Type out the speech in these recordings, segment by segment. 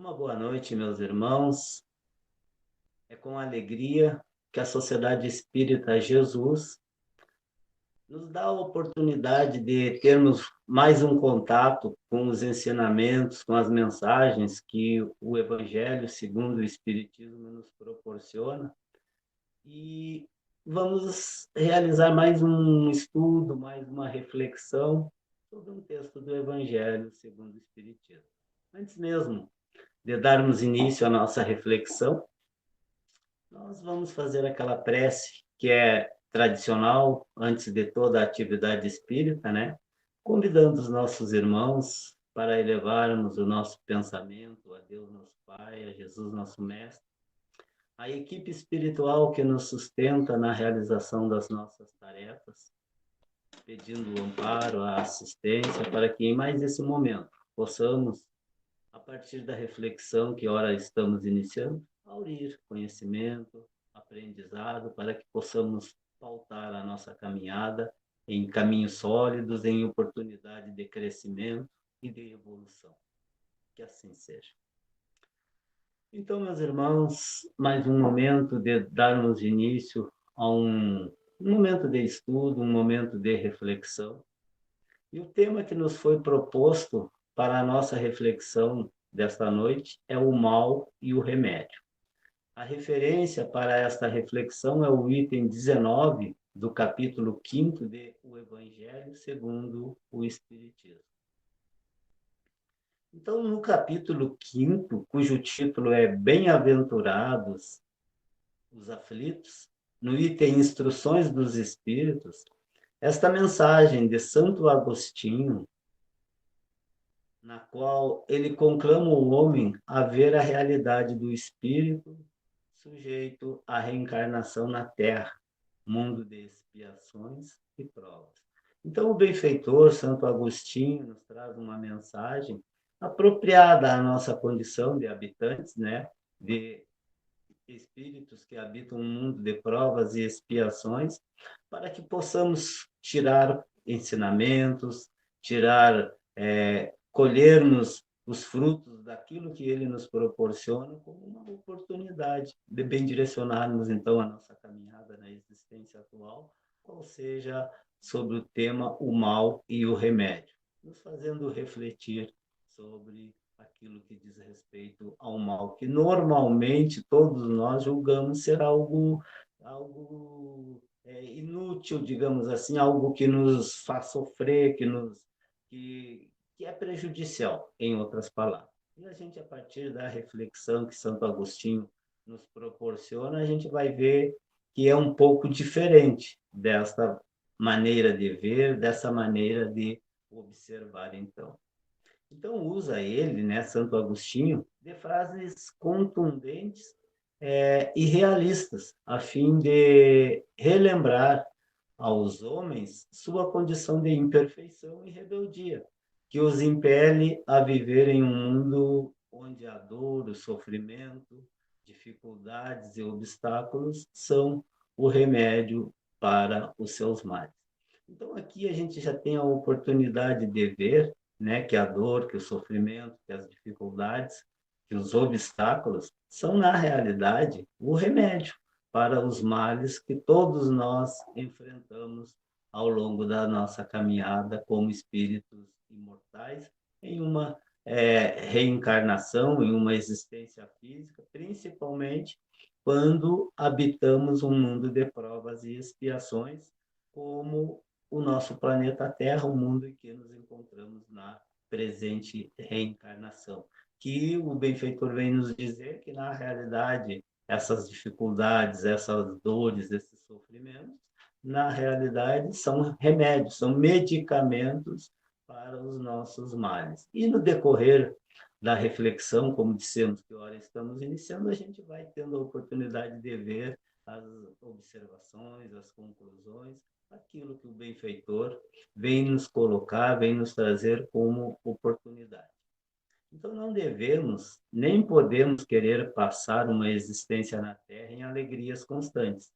Uma boa noite, meus irmãos. É com alegria que a Sociedade Espírita Jesus nos dá a oportunidade de termos mais um contato com os ensinamentos, com as mensagens que o Evangelho, segundo o Espiritismo, nos proporciona. E vamos realizar mais um estudo, mais uma reflexão sobre um texto do Evangelho, segundo o Espiritismo. Antes mesmo de darmos início à nossa reflexão, nós vamos fazer aquela prece que é tradicional antes de toda a atividade espírita, né? Convidando os nossos irmãos para elevarmos o nosso pensamento a Deus, nosso Pai, a Jesus, nosso Mestre, a equipe espiritual que nos sustenta na realização das nossas tarefas, pedindo o amparo, a assistência, para que em mais esse momento possamos, a partir da reflexão que ora estamos iniciando, aurir conhecimento, aprendizado, para que possamos pautar a nossa caminhada em caminhos sólidos, em oportunidade de crescimento e de evolução. Que assim seja. Então, meus irmãos, mais um momento de darmos início a um momento de estudo, um momento de reflexão. E o tema que nos foi proposto para a nossa reflexão desta noite é o mal e o remédio. A referência para esta reflexão é o item 19 do capítulo 5º de O Evangelho segundo o Espiritismo. Então, no capítulo 5º, cujo título é Bem-aventurados os aflitos, no item Instruções dos Espíritos, esta mensagem de Santo Agostinho, na qual ele conclama o homem a ver a realidade do espírito sujeito à reencarnação na Terra, mundo de expiações e provas. Então, o benfeitor Santo Agostinho nos traz uma mensagem apropriada à nossa condição de habitantes, né, de espíritos que habitam um mundo de provas e expiações, para que possamos tirar ensinamentos, colhermos os frutos daquilo que ele nos proporciona como uma oportunidade de bem direcionarmos, então, a nossa caminhada na existência atual, qual seja sobre o tema o mal e o remédio, nos fazendo refletir sobre aquilo que diz respeito ao mal, que normalmente todos nós julgamos ser algo inútil, digamos assim, algo que nos faz sofrer, que é prejudicial, em outras palavras. E a gente, a partir da reflexão que Santo Agostinho nos proporciona, a gente vai ver que é um pouco diferente desta maneira de ver, dessa maneira de observar, então. Então, usa ele, né, Santo Agostinho, de frases contundentes e realistas, a fim de relembrar aos homens sua condição de imperfeição e rebeldia, que os impele a viver em um mundo onde a dor, o sofrimento, dificuldades e obstáculos são o remédio para os seus males. Então, aqui a gente já tem a oportunidade de ver, né, que a dor, que o sofrimento, que as dificuldades, que os obstáculos são, na realidade, o remédio para os males que todos nós enfrentamos ao longo da nossa caminhada como espíritos imortais em uma reencarnação, em uma existência física, principalmente quando habitamos um mundo de provas e expiações, como o nosso planeta Terra, o mundo em que nos encontramos na presente reencarnação. Que o benfeitor vem nos dizer que, na realidade, essas dificuldades, essas dores, esses sofrimentos, na realidade, são remédios, são medicamentos para os nossos males. E no decorrer da reflexão, como dissemos que agora estamos iniciando, a gente vai tendo a oportunidade de ver as observações, as conclusões, aquilo que o benfeitor vem nos colocar, vem nos trazer como oportunidade. Então, não devemos nem podemos querer passar uma existência na Terra em alegrias constantes,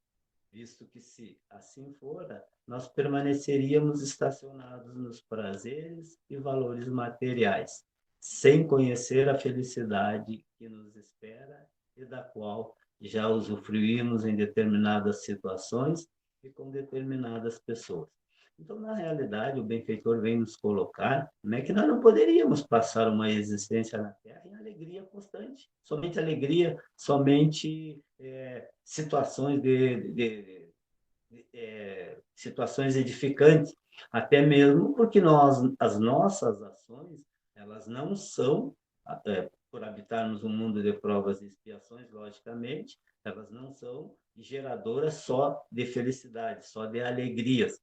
visto que, se assim fora, nós permaneceríamos estacionados nos prazeres e valores materiais, sem conhecer a felicidade que nos espera e da qual já usufruímos em determinadas situações e com determinadas pessoas. Então, na realidade, o benfeitor vem nos colocar, né, que nós não poderíamos passar uma existência na Terra em alegria constante, somente alegria, somente situações situações edificantes, até mesmo porque as nossas ações, elas não são, por habitarmos um mundo de provas e expiações, logicamente, elas não são geradoras só de felicidade, só de alegrias.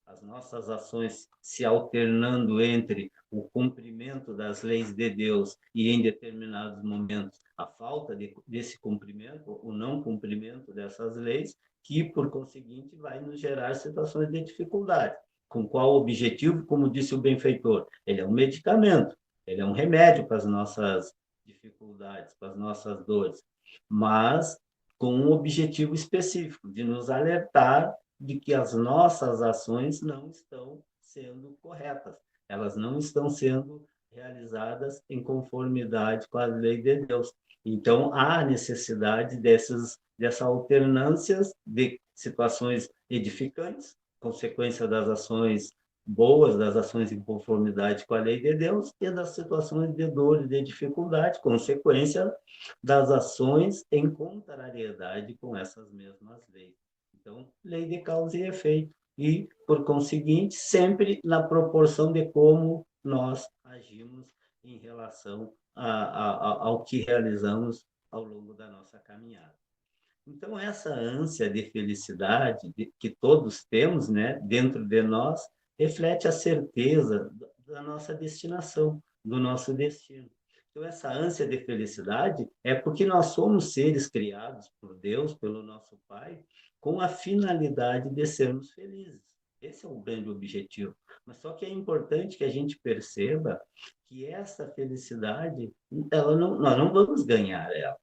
As nossas ações se alternando entre o cumprimento das leis de Deus e, em determinados momentos, a falta desse cumprimento, o não cumprimento dessas leis, que, por conseguinte, vai nos gerar situações de dificuldade. Com qual objetivo? Como disse o benfeitor, ele é um medicamento, ele é um remédio para as nossas dificuldades, para as nossas dores, mas com um objetivo específico, de nos alertar de que as nossas ações não estão sendo corretas, elas não estão sendo realizadas em conformidade com a lei de Deus. Então, há necessidade dessa alternância de situações edificantes, consequência das ações boas, das ações em conformidade com a lei de Deus, e das situações de dor e de dificuldade, consequência das ações em contrariedade com essas mesmas leis. Então, lei de causa e efeito. E, por conseguinte, sempre na proporção de como nós agimos em relação ao que realizamos ao longo da nossa caminhada. Então, essa ânsia de felicidade que todos temos, né, dentro de nós, reflete a certeza da nossa destinação, do nosso destino. Então, essa ânsia de felicidade é porque nós somos seres criados por Deus, pelo nosso Pai, com a finalidade de sermos felizes. Esse é o grande objetivo. Mas só que é importante que a gente perceba que essa felicidade, nós não vamos ganhar ela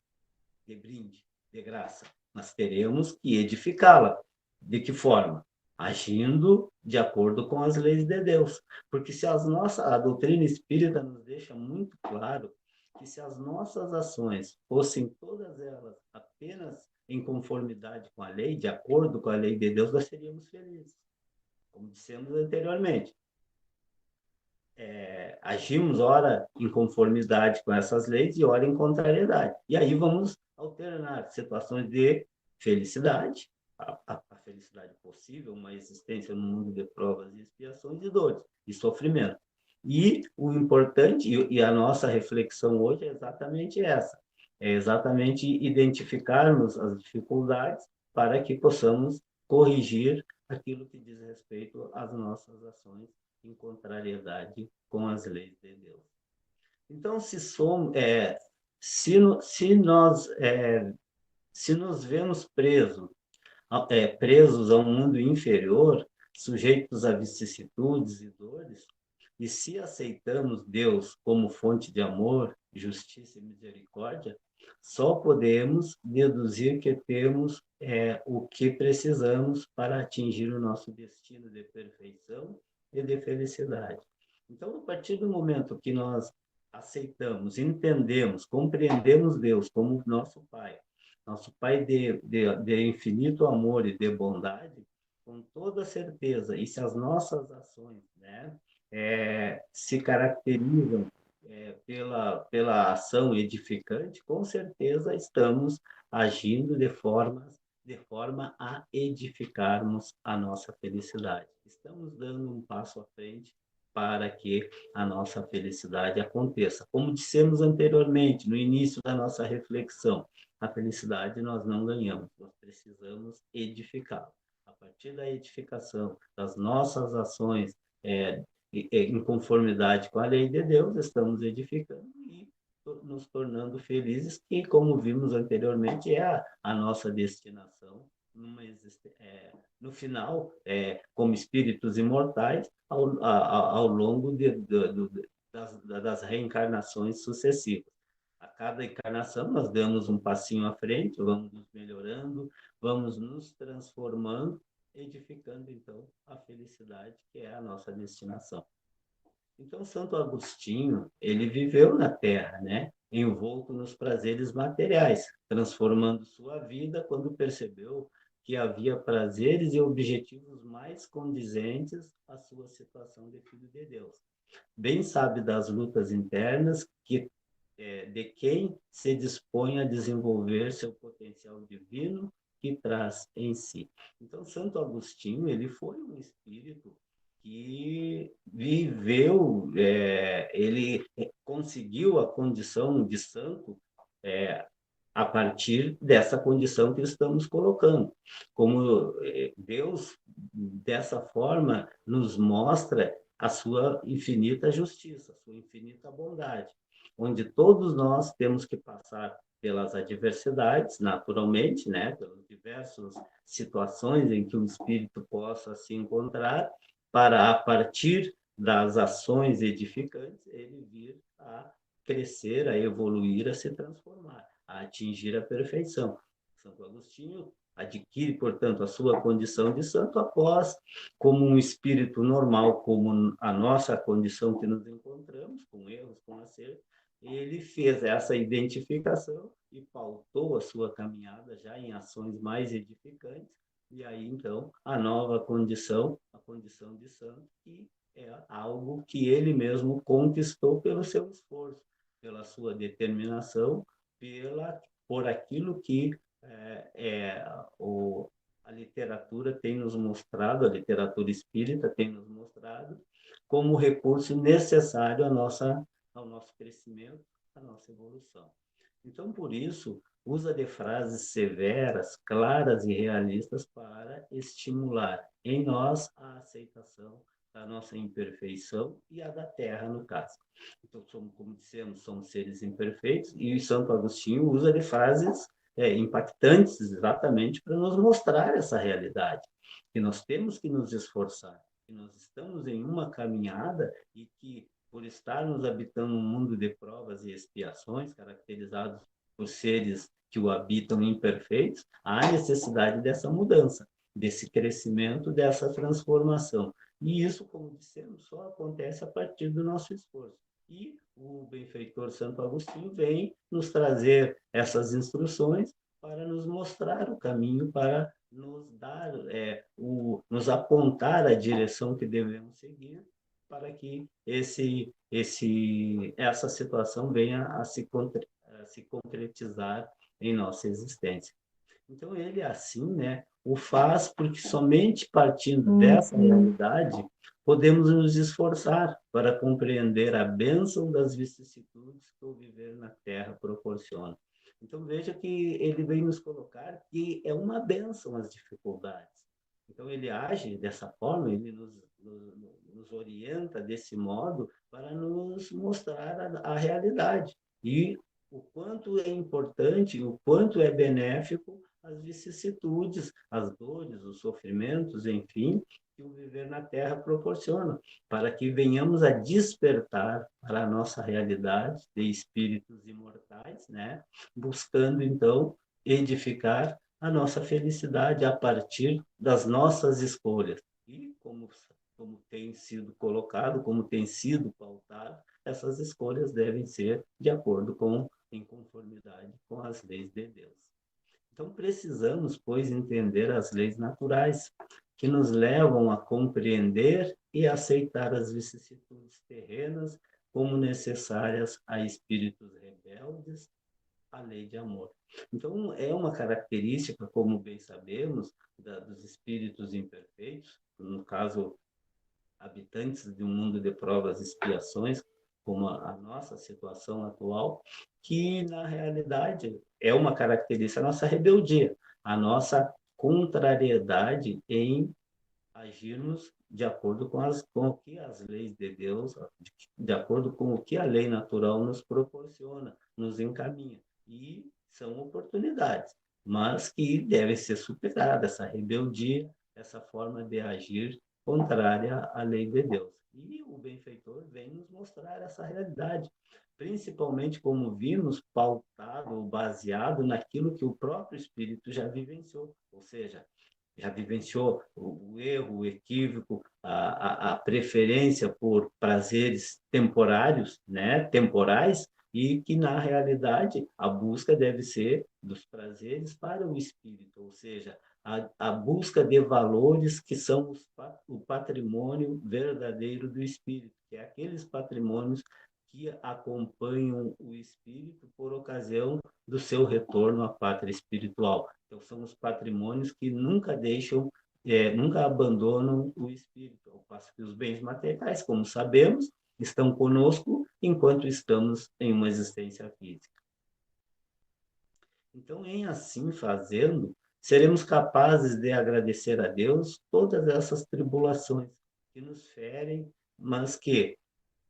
de brinde, de graça. Nós teremos que edificá-la. De que forma? Agindo de acordo com as leis de Deus. Porque se a doutrina espírita nos deixa muito claro que se as nossas ações fossem todas elas apenas em conformidade com a lei, de acordo com a lei de Deus, nós seríamos felizes. Como dissemos anteriormente, agimos, ora, em conformidade com essas leis e ora em contrariedade. E aí vamos alternar situações de felicidade, a felicidade possível, uma existência no mundo de provas e expiações e dores e sofrimento. E o importante, e a nossa reflexão hoje é exatamente essa, é exatamente identificarmos as dificuldades para que possamos corrigir aquilo que diz respeito às nossas ações em contrariedade com as leis de Deus. Então, se nos vemos presos a um mundo inferior, sujeitos a vicissitudes e dores, e se aceitamos Deus como fonte de amor, justiça e misericórdia, só podemos deduzir que temos o que precisamos para atingir o nosso destino de perfeição e de felicidade. Então, a partir do momento que nós aceitamos, entendemos, compreendemos Deus como nosso Pai de infinito amor e de bondade, com toda certeza, e se as nossas ações, né, se caracterizam pela ação edificante, com certeza estamos agindo de forma a edificarmos a nossa felicidade. Estamos dando um passo à frente para que a nossa felicidade aconteça. Como dissemos anteriormente, no início da nossa reflexão, a felicidade nós não ganhamos, nós precisamos edificá-la. A partir da edificação das nossas ações em conformidade com a lei de Deus, estamos edificando e nos tornando felizes, que, como vimos anteriormente, é a nossa destinação no final, como espíritos imortais, ao longo das reencarnações sucessivas. A cada encarnação, nós damos um passinho à frente, vamos nos melhorando, vamos nos transformando, edificando, então, a felicidade, que é a nossa destinação. Então, Santo Agostinho, ele viveu na Terra, né? Envolto nos prazeres materiais, transformando sua vida quando percebeu que havia prazeres e objetivos mais condizentes à sua situação de filho de Deus. Bem sabe das lutas internas de quem se dispõe a desenvolver seu potencial divino que traz em si. Então, Santo Agostinho, ele foi um espírito que viveu, ele conseguiu a condição de santo é, a partir dessa condição que estamos colocando. Como Deus, dessa forma, nos mostra a sua infinita justiça, a sua infinita bondade, onde todos nós temos que passar pelas adversidades, naturalmente, né, pelas diversas situações em que o espírito possa se encontrar, para, a partir das ações edificantes, ele vir a crescer, a evoluir, a se transformar, a atingir a perfeição. Santo Agostinho adquire, portanto, a sua condição de santo após, como um espírito normal, como a nossa condição que nos encontramos, com erros, com acertos, ele fez essa identificação e pautou a sua caminhada já em ações mais edificantes, e aí, então, a nova condição, a condição de santo, que é algo que ele mesmo conquistou pelo seu esforço, pela sua determinação, por aquilo que a literatura tem nos mostrado, a literatura espírita tem nos mostrado, como recurso necessário ao nosso crescimento, à nossa evolução. Então, por isso, usa de frases severas, claras e realistas para estimular em nós a aceitação da nossa imperfeição e a da Terra, no caso. Então, como dissemos, somos seres imperfeitos, e Santo Agostinho usa de frases impactantes exatamente para nos mostrar essa realidade, que nós temos que nos esforçar, que nós estamos em uma caminhada e que, por estarmos habitando um mundo de provas e expiações, caracterizados por seres que o habitam imperfeitos, há necessidade dessa mudança, desse crescimento, dessa transformação. E isso, como dissemos, só acontece a partir do nosso esforço. E o benfeitor Santo Agostinho vem nos trazer essas instruções para nos mostrar o caminho, para nos dar, nos apontar a direção que devemos seguir, para que essa situação venha a se concretizar em nossa existência. Então, ele assim, né, o faz porque somente partindo dessa realidade podemos nos esforçar para compreender a bênção das vicissitudes que o viver na Terra proporciona. Então, veja que ele vem nos colocar que é uma bênção as dificuldades. Então, ele age dessa forma, ele nos orienta desse modo para nos mostrar a realidade. E o quanto é importante, o quanto é benéfico as vicissitudes, as dores, os sofrimentos, enfim, que o viver na Terra proporciona, para que venhamos a despertar para a nossa realidade de espíritos imortais, né? Buscando, então, edificar a nossa felicidade a partir das nossas escolhas. E, como tem sido colocado, como tem sido pautado, essas escolhas devem ser de acordo com, em conformidade com as leis de Deus. Então, precisamos, pois, entender as leis naturais que nos levam a compreender e aceitar as vicissitudes terrenas como necessárias a espíritos rebeldes à lei de amor. Então, é uma característica, como bem sabemos, dos espíritos imperfeitos, no caso, habitantes de um mundo de provas e expiações, como a nossa situação atual, que na realidade é uma característica a nossa rebeldia, a nossa contrariedade em agirmos de acordo com o que as leis de Deus, de acordo com o que a lei natural nos proporciona, nos encaminha. E são oportunidades, mas que devem ser superadas, essa rebeldia, essa forma de agir contrária à lei de Deus. E o benfeitor vem nos mostrar essa realidade, principalmente como vimos, pautado ou baseado naquilo que o próprio Espírito já vivenciou, ou seja, já vivenciou o erro, o equívoco, a preferência por prazeres temporários, né, temporais, e que, na realidade, a busca deve ser dos prazeres para o espírito, ou seja, a busca de valores que são o patrimônio verdadeiro do espírito, que é aqueles patrimônios que acompanham o espírito por ocasião do seu retorno à pátria espiritual. Então, são os patrimônios que nunca deixam, nunca abandonam o espírito, ao passo que os bens materiais, como sabemos, estão conosco enquanto estamos em uma existência física. Então, em assim fazendo, seremos capazes de agradecer a Deus todas essas tribulações que nos ferem, mas que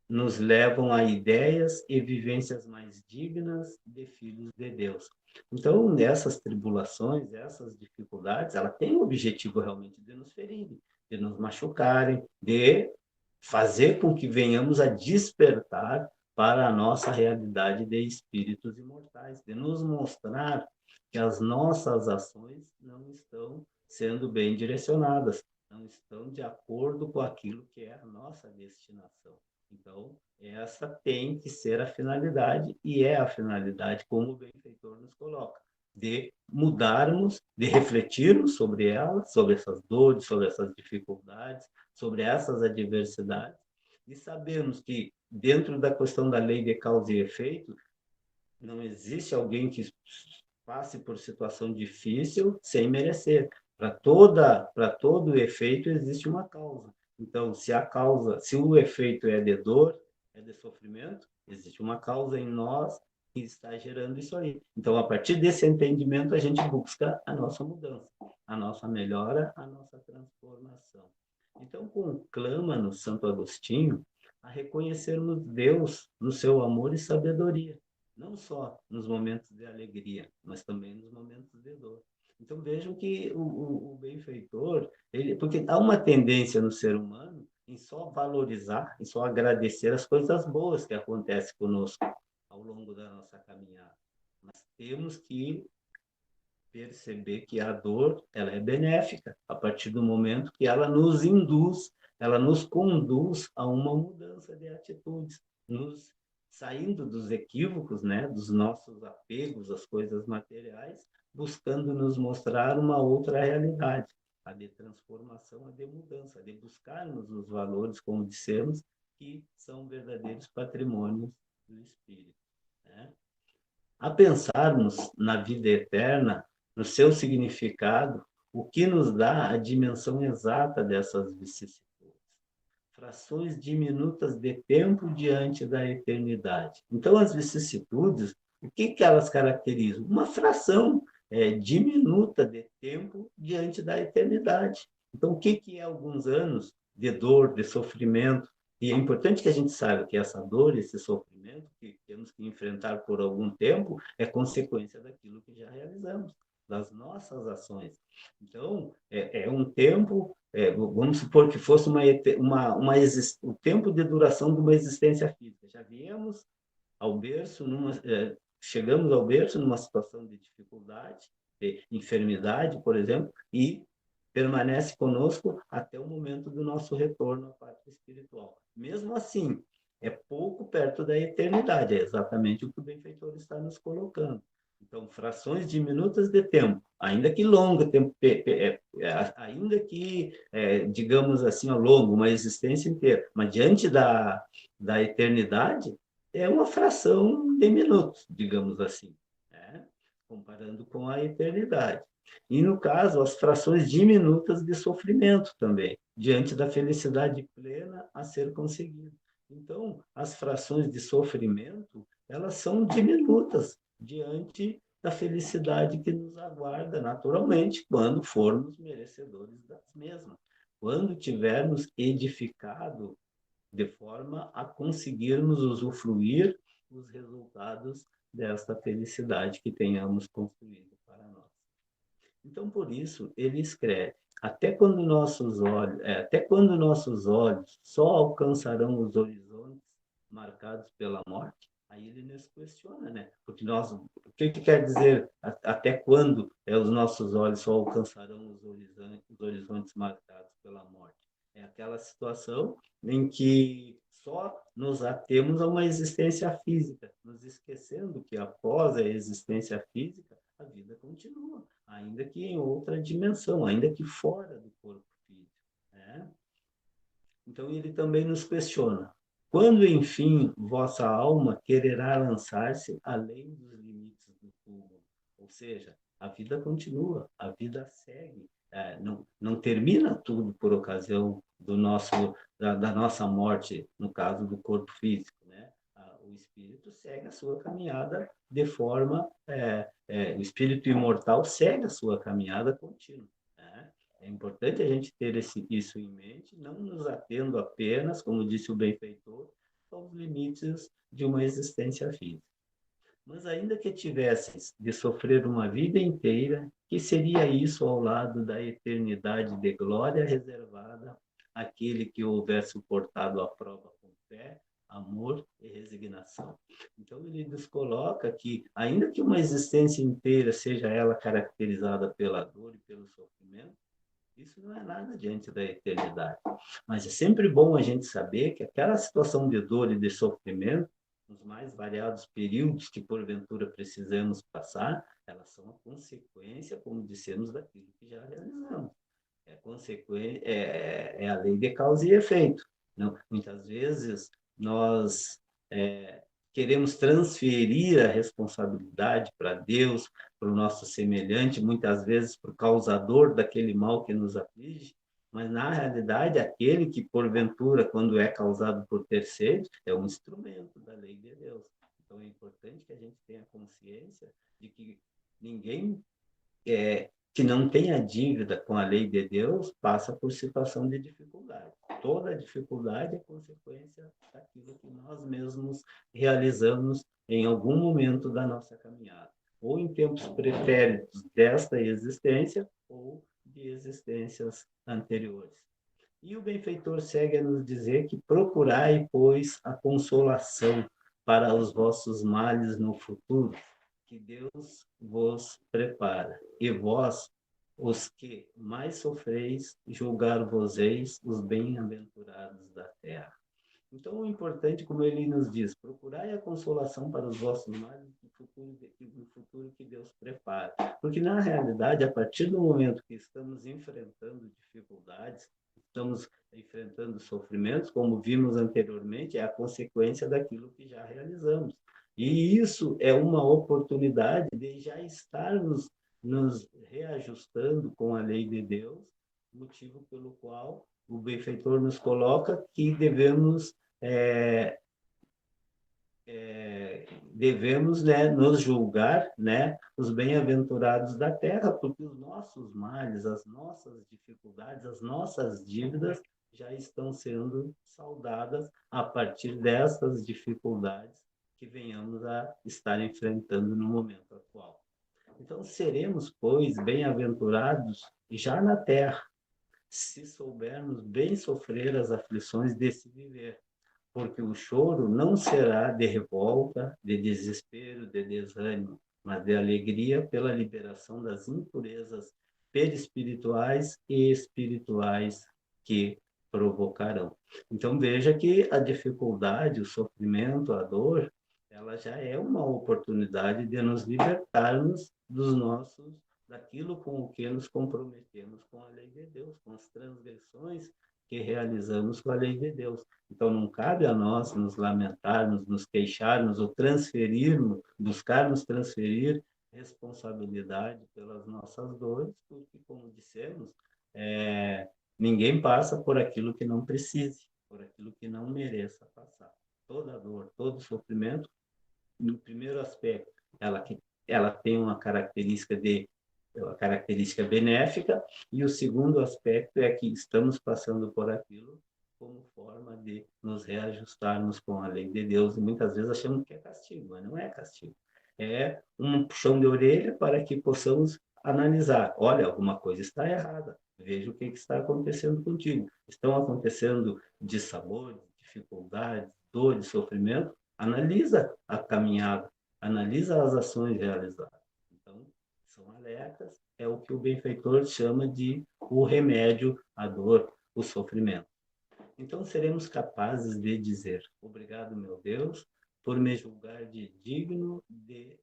nos levam a ideias e vivências mais dignas de filhos de Deus. Então, nessas tribulações, essas dificuldades, ela tem o objetivo realmente de nos ferirem, de nos machucarem, de fazer com que venhamos a despertar para a nossa realidade de espíritos imortais, de nos mostrar que as nossas ações não estão sendo bem direcionadas, não estão de acordo com aquilo que é a nossa destinação. Então, essa tem que ser a finalidade, e é a finalidade, como o benfeitor nos coloca, de mudarmos, de refletirmos sobre elas, sobre essas dores, sobre essas dificuldades, sobre essas adversidades, e sabemos que, dentro da questão da lei de causa e efeito, não existe alguém que passe por situação difícil sem merecer. Para todo efeito existe uma causa. Então, se o efeito é de dor, é de sofrimento, existe uma causa em nós que está gerando isso aí. Então, a partir desse entendimento, a gente busca a nossa mudança, a nossa melhora, a nossa transformação. Então, conclama-nos Santo Agostinho a reconhecermos Deus no seu amor e sabedoria, não só nos momentos de alegria, mas também nos momentos de dor. Então vejam que o benfeitor, porque há uma tendência no ser humano em só valorizar, em só agradecer as coisas boas que acontecem conosco ao longo da nossa caminhada. Mas temos que perceber que a dor, ela é benéfica a partir do momento que ela nos induz, ela nos conduz a uma mudança de atitudes, nos saindo dos equívocos, né, dos nossos apegos às coisas materiais, buscando nos mostrar uma outra realidade, a de transformação, a de mudança, a de buscarmos os valores, como dissemos, que são verdadeiros patrimônios do espírito, né? A pensarmos na vida eterna, no seu significado, o que nos dá a dimensão exata dessas vicissitudes. Frações diminutas de tempo diante da eternidade. Então, as vicissitudes, o que elas caracterizam? Uma fração diminuta de tempo diante da eternidade. Então, o que é alguns anos de dor, de sofrimento? E é importante que a gente saiba que essa dor, esse sofrimento que temos que enfrentar por algum tempo, é consequência daquilo que já realizamos, das nossas ações. Então, é um tempo, vamos supor que fosse o tempo de duração de uma existência física. Já viemos ao berço, chegamos ao berço numa situação de dificuldade, de enfermidade, por exemplo, e permanece conosco até o momento do nosso retorno à pátria espiritual. Mesmo assim, é pouco perto da eternidade, é exatamente o que o benfeitor está nos colocando. Então, frações diminutas de tempo, ainda que longo tempo, ainda que, digamos assim, ao longo, uma existência inteira, mas diante da eternidade, é uma fração de minutos, digamos assim, né? Comparando com a eternidade. E, no caso, as frações diminutas de sofrimento também, diante da felicidade plena a ser conseguida. Então, as frações de sofrimento, elas são diminutas diante da felicidade que nos aguarda naturalmente quando formos merecedores das mesmas, quando tivermos edificado de forma a conseguirmos usufruir os resultados desta felicidade que tenhamos construído para nós. Então, por isso, ele escreve: até quando nossos olhos só alcançarão os horizontes marcados pela morte? Aí ele nos questiona, né? Porque nós que quer dizer até quando os nossos olhos só alcançarão os horizontes marcados pela morte? É aquela situação em que só nos atemos a uma existência física, nos esquecendo que após a existência física, a vida continua, ainda que em outra dimensão, ainda que fora do corpo físico, né? Então ele também nos questiona: quando, enfim, vossa alma quererá lançar-se além dos limites do túmulo? Ou seja, a vida continua, a vida segue. Não termina tudo por ocasião da nossa morte, no caso do corpo físico, né? O espírito segue a sua caminhada de forma, o espírito imortal segue a sua caminhada contínua, né? É importante a gente ter isso em mente, não nos atendo apenas, como disse o benfeitor, aos limites de uma existência física. Mas ainda que tivesses de sofrer uma vida inteira, que seria isso ao lado da eternidade de glória reservada àquele que houver suportado a prova com fé, amor e resignação? Então ele nos coloca que, ainda que uma existência inteira seja ela caracterizada pela dor e pelo sofrimento, isso não é nada diante da eternidade. Mas é sempre bom a gente saber que aquela situação de dor e de sofrimento, nos mais variados períodos que porventura precisamos passar, elas são a consequência, como dissemos, daquilo que já realizamos. É a lei de causa e efeito. Não, muitas vezes nós queremos transferir a responsabilidade para Deus, para o nosso semelhante, muitas vezes para o causador daquele mal que nos aflige, mas na realidade aquele que porventura, quando é causado por terceiros, é um instrumento da lei de Deus. Então é importante que a gente tenha consciência de que ninguém que não tenha dívida com a lei de Deus passa por situação de dificuldade. Toda dificuldade é consequência daquilo que nós mesmos realizamos em algum momento da nossa caminhada, ou em tempos pretéritos desta existência, ou de existências anteriores. E o benfeitor segue a nos dizer que procurai, pois, a consolação para os vossos males no futuro, que Deus vos prepara. E vós, os que mais sofreis, julgar-vos-eis os bem-aventurados da terra. Então, o importante, como ele nos diz, procurai a consolação para os vossos males no futuro que Deus prepara. Porque, na realidade, a partir do momento que estamos enfrentando dificuldades, estamos enfrentando sofrimentos, como vimos anteriormente, é a consequência daquilo que já realizamos. E isso é uma oportunidade de já estarmos nos reajustando com a lei de Deus, motivo pelo qual o benfeitor nos coloca que devemos, né, nos julgar, né, os bem-aventurados da terra, porque os nossos males, as nossas dificuldades, as nossas dívidas já estão sendo saldadas a partir dessas dificuldades que venhamos a estar enfrentando no momento atual. Então, seremos, pois, bem-aventurados já na terra, se soubermos bem sofrer as aflições desse viver, porque o choro não será de revolta, de desespero, de desânimo, mas de alegria pela liberação das impurezas perispirituais e espirituais que provocarão. Então veja que a dificuldade, o sofrimento, a dor, ela já é uma oportunidade de nos libertarmos daquilo com o que nos comprometemos com a lei de Deus, com as transgressões que realizamos com a lei de Deus. Então, não cabe a nós nos lamentarmos, nos queixarmos ou buscarmos transferir responsabilidade pelas nossas dores, porque, como dissemos, ninguém passa por aquilo que não precise, por aquilo que não mereça passar. Toda dor, todo sofrimento, no primeiro aspecto, ela tem uma característica benéfica, e o segundo aspecto é que estamos passando por aquilo como forma de nos reajustarmos com a lei de Deus, e muitas vezes achamos que é castigo, mas não é castigo. É um puxão de orelha para que possamos analisar. Olha, alguma coisa está errada. Veja o que está acontecendo contigo. Estão acontecendo dissabores, dificuldades, dores, sofrimento? Analisa a caminhada, analisa as ações realizadas. Então, são alertas, é o que o benfeitor chama de o remédio à dor, o sofrimento. Então, seremos capazes de dizer: obrigado, meu Deus, por me julgar digno de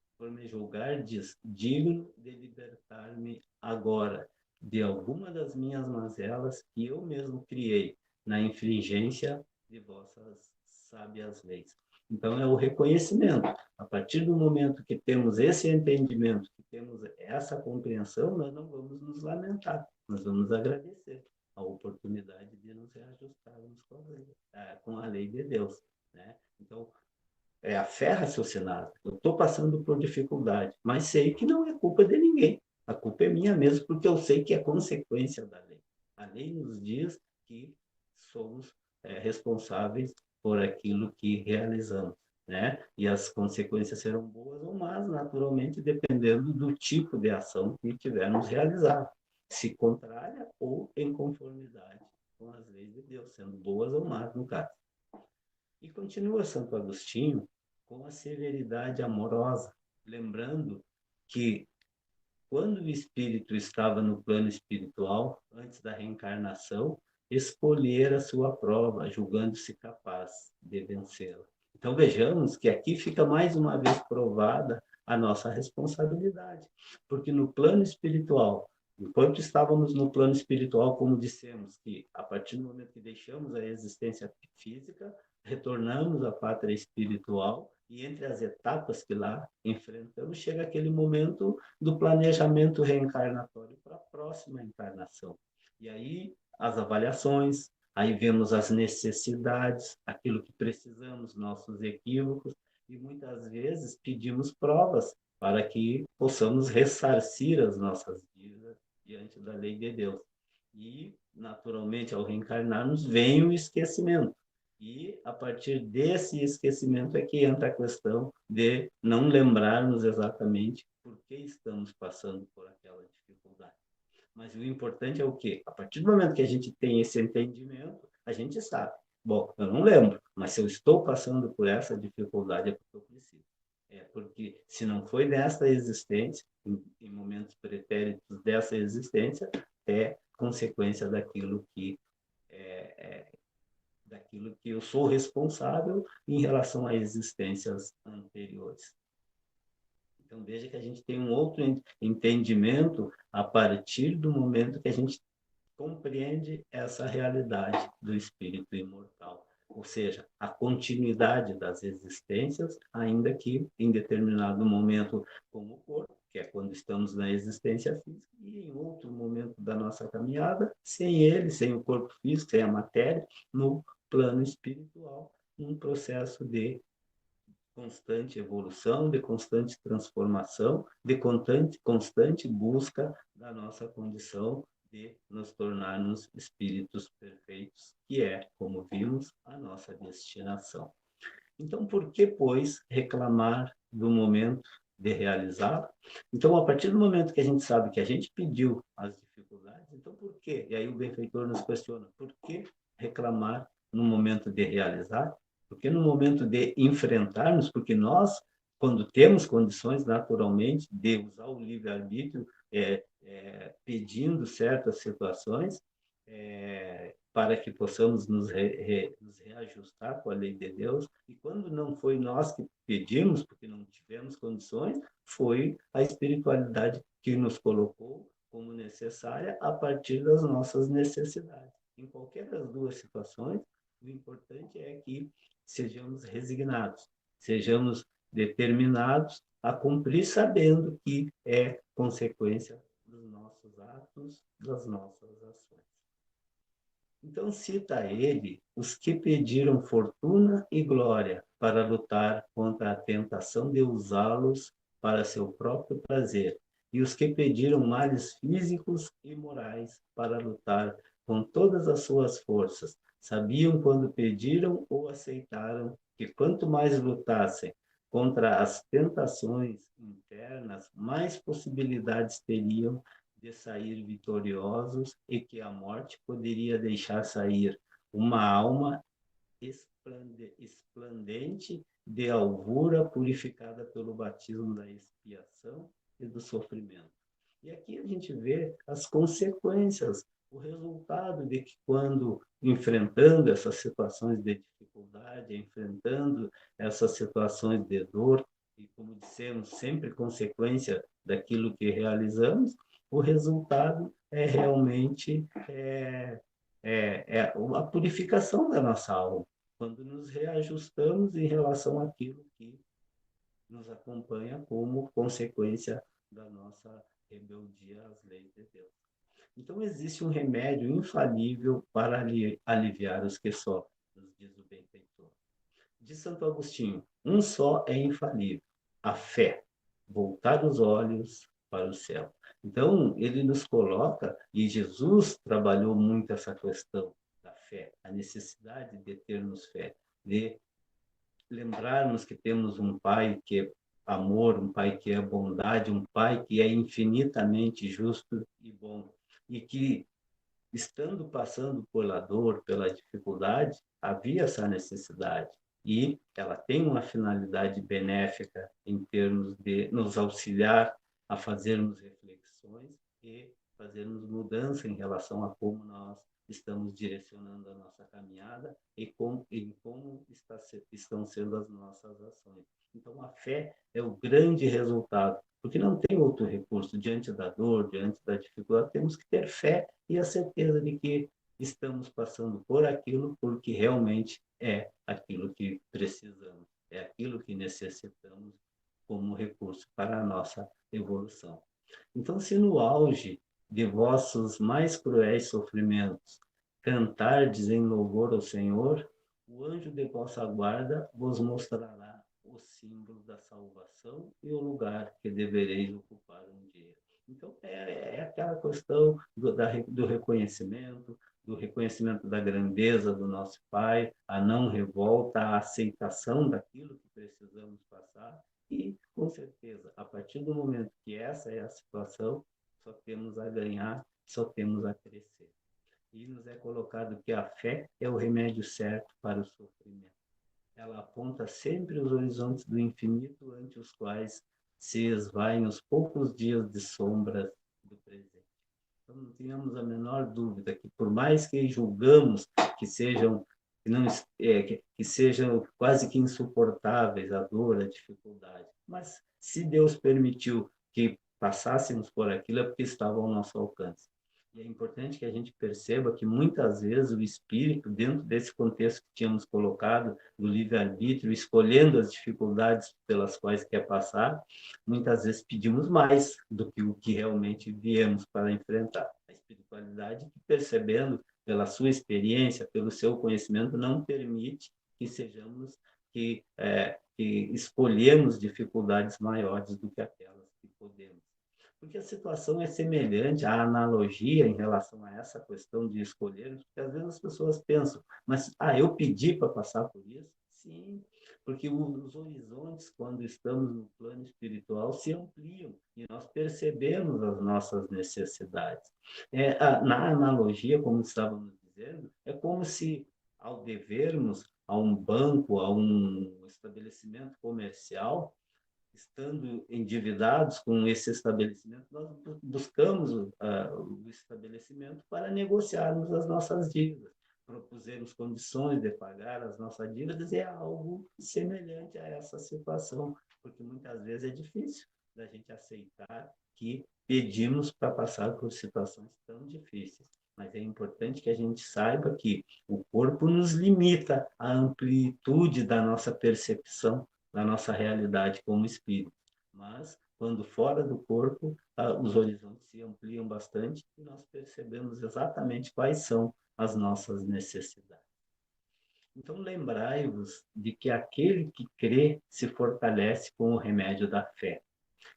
libertar-me agora de alguma das minhas mazelas que eu mesmo criei na infringência de vossas sábias leis. Então, é o reconhecimento. A partir do momento que temos esse entendimento, que temos essa compreensão, nós não vamos nos lamentar, nós vamos agradecer a oportunidade de nos reajustarmos com a lei de Deus, né? Então, é a fé raciocinada. Eu estou passando por dificuldade, mas sei que não é culpa de ninguém. A culpa é minha mesmo, porque eu sei que é consequência da lei. A lei nos diz que somos responsáveis por aquilo que realizamos, né? E as consequências serão boas ou más, naturalmente, dependendo do tipo de ação que tivermos realizado, se contrária ou em conformidade com as leis de Deus, sendo boas ou más, no caso. E continua Santo Agostinho com a severidade amorosa, lembrando que quando o espírito estava no plano espiritual, antes da reencarnação, escolhera sua prova, julgando-se capaz de vencê-la. Então vejamos que aqui fica mais uma vez provada a nossa responsabilidade, porque no plano espiritual, enquanto estávamos no plano espiritual, como dissemos, que a partir do momento que deixamos a existência física, retornamos à pátria espiritual, e entre as etapas que lá enfrentamos, chega aquele momento do planejamento reencarnatório para a próxima encarnação. E aí as avaliações, aí vemos as necessidades, aquilo que precisamos, nossos equívocos, e muitas vezes pedimos provas para que possamos ressarcir as nossas dívidas diante da lei de Deus. E, naturalmente, ao reencarnarmos, vem o esquecimento. E, a partir desse esquecimento, é que entra a questão de não lembrarmos exatamente por que estamos passando por aquela dificuldade. Mas o importante é o quê? A partir do momento que a gente tem esse entendimento, a gente sabe. Bom, eu não lembro, mas se eu estou passando por essa dificuldade, é porque eu preciso. É porque se não foi nesta existência, em momentos pretéritos dessa existência, é consequência daquilo que eu sou responsável em relação a existências anteriores. Então, veja que a gente tem um outro entendimento a partir do momento que a gente compreende essa realidade do espírito imortal, ou seja, a continuidade das existências, ainda que em determinado momento como o corpo, que é quando estamos na existência física, e em outro momento da nossa caminhada, sem ele, sem o corpo físico, sem a matéria, no plano espiritual, um processo de constante evolução, de constante transformação, de constante busca da nossa condição de nos tornarmos espíritos perfeitos, que é, como vimos, a nossa destinação. Então, por que, pois, reclamar do momento de realizar? Então, a partir do momento que a gente sabe que a gente pediu as dificuldades, então por quê? E aí o benfeitor nos questiona, por que reclamar no momento de realizar? Porque no momento de enfrentarmos, porque nós, quando temos condições, naturalmente, de usar o livre-arbítrio, pedindo certas situações, para que possamos nos reajustar com a lei de Deus. E quando não foi nós que pedimos, porque não tivemos condições, foi a espiritualidade que nos colocou como necessária a partir das nossas necessidades. Em qualquer das duas situações, o importante é que sejamos resignados, sejamos determinados a cumprir, sabendo que é consequência dos nossos atos, das nossas ações. Então, cita ele os que pediram fortuna e glória para lutar contra a tentação de usá-los para seu próprio prazer, e os que pediram males físicos e morais para lutar com todas as suas forças. Sabiam quando pediram ou aceitaram que quanto mais lutassem contra as tentações internas, mais possibilidades teriam de sair vitoriosos e que a morte poderia deixar sair uma alma esplandente de alvura purificada pelo batismo da expiação e do sofrimento. E aqui a gente vê as consequências, o resultado de que quando enfrentando essas situações de dificuldade, enfrentando essas situações de dor, e como dissemos, sempre consequência daquilo que realizamos, o resultado é realmente a purificação da nossa alma, quando nos reajustamos em relação àquilo que nos acompanha como consequência da nossa rebeldia às leis de Deus. Então, existe um remédio infalível para aliviar os que sofrem, nos diz o benfeitor. De Santo Agostinho, um só é infalível, a fé, voltar os olhos para o céu. Então, ele nos coloca, e Jesus trabalhou muito essa questão da fé, a necessidade de termos fé, de lembrarmos que temos um Pai que é amor, um Pai que é bondade, um Pai que é infinitamente justo e bom, e que, estando passando pela dor, pela dificuldade, havia essa necessidade. E ela tem uma finalidade benéfica em termos de nos auxiliar a fazermos reflexões e fazermos mudança em relação a como nós estamos direcionando a nossa caminhada e como estão sendo as nossas ações. Então, a fé é o grande resultado, porque não tem outro recurso diante da dor, diante da dificuldade, temos que ter fé e a certeza de que estamos passando por aquilo porque realmente é aquilo que precisamos, é aquilo que necessitamos como recurso para a nossa evolução. Então, se no auge de vossos mais cruéis sofrimentos cantardes em louvor ao Senhor, o anjo de vossa guarda vos mostrará o símbolo da salvação e o lugar que devereis ocupar um dia. Então, é aquela questão do reconhecimento, do reconhecimento da grandeza do nosso Pai, a não revolta, a aceitação daquilo que precisamos passar e, com certeza, a partir do momento que essa é a situação, só temos a ganhar, só temos a crescer. E nos é colocado que a fé é o remédio certo para o sofrimento. Ela aponta sempre os horizontes do infinito ante os quais se esvaem os poucos dias de sombras do presente. Então, não tenhamos a menor dúvida que, por mais que julgamos que sejam que sejam quase que insuportáveis a dor, a dificuldade, mas se Deus permitiu que passássemos por aquilo é porque estava ao nosso alcance. E é importante que a gente perceba que muitas vezes o espírito, dentro desse contexto que tínhamos colocado, do livre-arbítrio, escolhendo as dificuldades pelas quais quer passar, muitas vezes pedimos mais do que o que realmente viemos para enfrentar. A espiritualidade, percebendo pela sua experiência, pelo seu conhecimento, não permite que sejamos, que escolhemos dificuldades maiores do que aquelas que podemos. Porque a situação é semelhante à analogia em relação a essa questão de escolher, porque às vezes as pessoas pensam, mas eu pedi para passar por isso? Sim, porque os horizontes, quando estamos no plano espiritual, se ampliam e nós percebemos as nossas necessidades. Na analogia, como estávamos dizendo, é como se, ao devermos a um banco, a um estabelecimento comercial, estando endividados com esse estabelecimento, nós buscamos o estabelecimento para negociarmos as nossas dívidas, propusemos condições de pagar as nossas dívidas, e é algo semelhante a essa situação, porque muitas vezes é difícil da gente aceitar que pedimos para passar por situações tão difíceis. Mas é importante que a gente saiba que o corpo nos limita a amplitude da nossa percepção na nossa realidade como espírito. Mas, quando fora do corpo, os horizontes se ampliam bastante e nós percebemos exatamente quais são as nossas necessidades. Então, lembrai-vos de que aquele que crê se fortalece com o remédio da fé,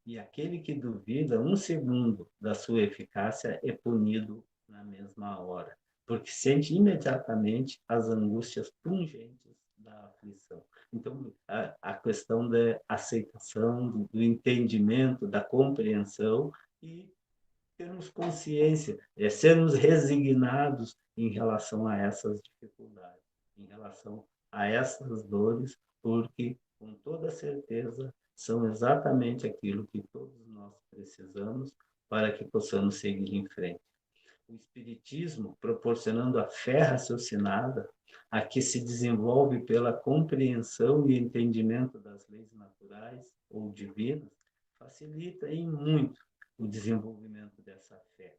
e aquele que duvida um segundo da sua eficácia é punido na mesma hora, porque sente imediatamente as angústias pungentes da aflição. Então, a questão da aceitação, do entendimento, da compreensão e termos consciência, sermos resignados em relação a essas dificuldades, em relação a essas dores, porque com toda certeza, são exatamente aquilo que todos nós precisamos para que possamos seguir em frente. O Espiritismo, proporcionando a fé raciocinada, a que se desenvolve pela compreensão e entendimento das leis naturais ou divinas, facilita em muito o desenvolvimento dessa fé.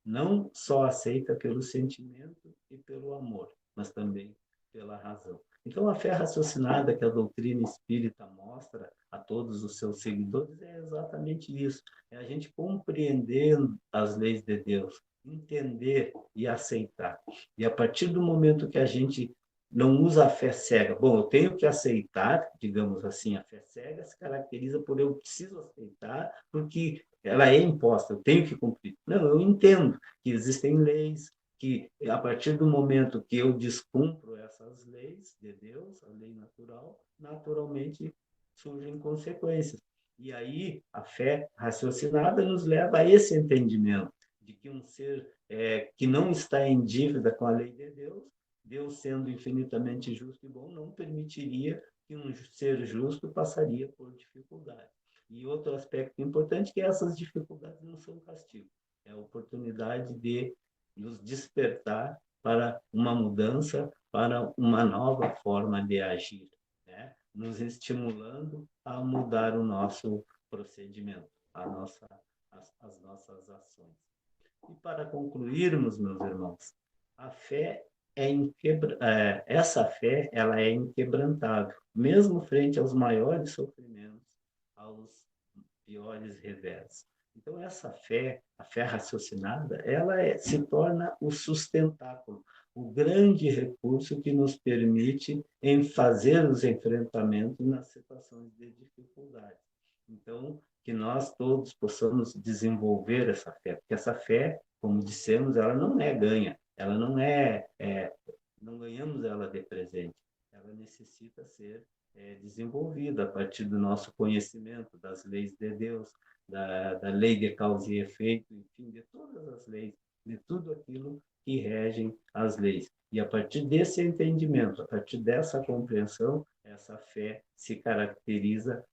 Não só aceita pelo sentimento e pelo amor, mas também pela razão. Então, a fé raciocinada que a doutrina espírita mostra a todos os seus seguidores é exatamente isso. É a gente compreendendo as leis de Deus, entender e aceitar. E a partir do momento que a gente não usa a fé cega, bom, eu tenho que aceitar, digamos assim, a fé cega se caracteriza por eu preciso aceitar, porque ela é imposta, eu tenho que cumprir. Não, eu entendo que existem leis, que a partir do momento que eu descumpro essas leis de Deus, a lei natural, naturalmente surgem consequências. E aí a fé raciocinada nos leva a esse entendimento de que um ser que não está em dívida com a lei de Deus, Deus sendo infinitamente justo e bom, não permitiria que um ser justo passaria por dificuldade. E outro aspecto importante é que essas dificuldades não são castigo, é a oportunidade de nos despertar para uma mudança, para uma nova forma de agir, né? Nos estimulando a mudar o nosso procedimento, as nossas ações. E para concluirmos, meus irmãos, a fé essa fé ela é inquebrantável, mesmo frente aos maiores sofrimentos, aos piores revés. Então, essa fé, a fé raciocinada, se torna o sustentáculo, o grande recurso que nos permite em fazer os enfrentamentos nas situações de dificuldade. Então, que nós todos possamos desenvolver essa fé, porque essa fé, como dissemos, ela não é ganha, ela não ganhamos ela de presente, ela necessita ser desenvolvida a partir do nosso conhecimento das leis de Deus, da lei de causa e efeito, enfim, de todas as leis, de tudo aquilo que regem as leis. E a partir desse entendimento, a partir dessa compreensão, essa fé se caracteriza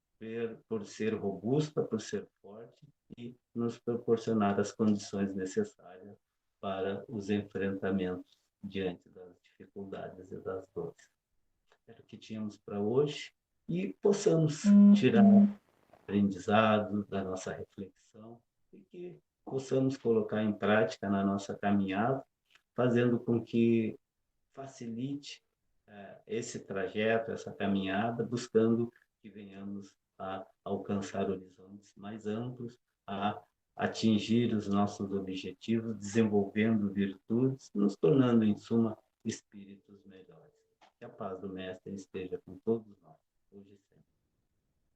por ser robusta, por ser forte e nos proporcionar as condições necessárias para os enfrentamentos diante das dificuldades e das dores. Era o que tínhamos para hoje e possamos tirar aprendizado da nossa reflexão e que possamos colocar em prática na nossa caminhada, fazendo com que facilite esse trajeto, essa caminhada, buscando que venhamos a alcançar horizontes mais amplos, a atingir os nossos objetivos, desenvolvendo virtudes, nos tornando, em suma, espíritos melhores. Que a paz do Mestre esteja com todos nós.